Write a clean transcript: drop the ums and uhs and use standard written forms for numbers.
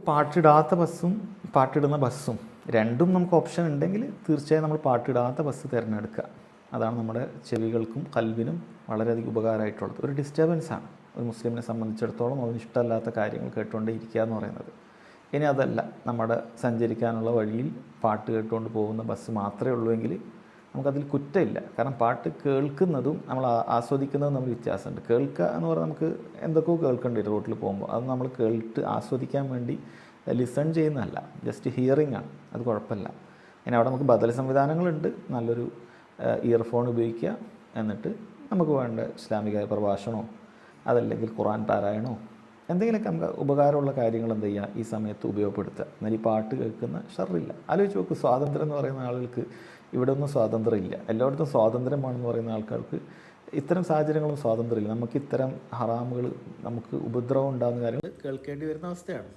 പാട്ടിടാത്ത ബസ്സും പാട്ടിടുന്ന ബസ്സും രണ്ടും നമുക്ക് ഓപ്ഷൻ ഉണ്ടെങ്കിൽ തീർച്ചയായും നമ്മൾ പാട്ടിടാത്ത ബസ് തിരഞ്ഞെടുക്കുക. അതാണ് നമ്മുടെ ചെവികൾക്കും കൽവിനും വളരെയധികം ഉപകാരമായിട്ടുള്ളത്. ഒരു ഡിസ്റ്റർബൻസാണ് ഒരു മുസ്ലിമിനെ സംബന്ധിച്ചിടത്തോളം അവന് ഇഷ്ടമല്ലാത്ത കാര്യങ്ങൾ കേട്ടുകൊണ്ടേ ഇരിക്കുക എന്ന് പറയുന്നത്. ഇനി അതല്ല, നമ്മുടെ സഞ്ചരിക്കാനുള്ള വഴിയിൽ പാട്ട് കേട്ടുകൊണ്ട് പോകുന്ന ബസ് മാത്രമേ ഉള്ളൂ എങ്കിൽ നമുക്കതിൽ കുറ്റമില്ല. കാരണം പാട്ട് കേൾക്കുന്നതും നമ്മൾ ആസ്വദിക്കുന്നതും തമ്മിൽ വ്യത്യാസമുണ്ട്. കേൾക്കുക എന്ന് പറഞ്ഞാൽ നമുക്ക് എന്തൊക്കെയോ കേൾക്കേണ്ടി വരും റോട്ടിൽ പോകുമ്പോൾ. അത് നമ്മൾ കേട്ട് ആസ്വദിക്കാൻ വേണ്ടി ലിസൺ ചെയ്യുന്നതല്ല, ജസ്റ്റ് ഹിയറിംഗ് ആണ്. അത് കുഴപ്പമില്ല. ഇനി അവിടെ നമുക്ക് ബദൽ സംവിധാനങ്ങളുണ്ട്. നല്ലൊരു ഇയർഫോൺ ഉപയോഗിക്കുക, എന്നിട്ട് നമുക്ക് വേണ്ട ഇസ്ലാമിക പ്രഭാഷണമോ അതല്ലെങ്കിൽ ഖുർആൻ പാരായണമോ എന്തെങ്കിലുമൊക്കെ നമുക്ക് ഉപകാരമുള്ള കാര്യങ്ങൾ എന്ത് ചെയ്യുക ഈ സമയത്ത് ഉപയോഗപ്പെടുത്തുക. എന്നാൽ ഈ പാട്ട് കേൾക്കുന്ന ഷർറില്ല. ആലോചിച്ച് നോക്ക്, സ്വാതന്ത്ര്യം എന്ന് പറയുന്ന ആളുകൾക്ക് ഇവിടെ ഒന്നും സ്വാതന്ത്ര്യം ഇല്ല. എല്ലായിടത്തും സ്വാതന്ത്ര്യമാണെന്ന് പറയുന്ന ആൾക്കാർക്ക് ഇത്തരം സാഹചര്യങ്ങളും സ്വാതന്ത്ര്യമില്ല. നമുക്ക് ഇത്തരം ഹറാമുകൾ, നമുക്ക് ഉപദ്രവം ഉണ്ടാകുന്ന കാര്യങ്ങൾ കേൾക്കേണ്ടി വരുന്ന അവസ്ഥയാണ്.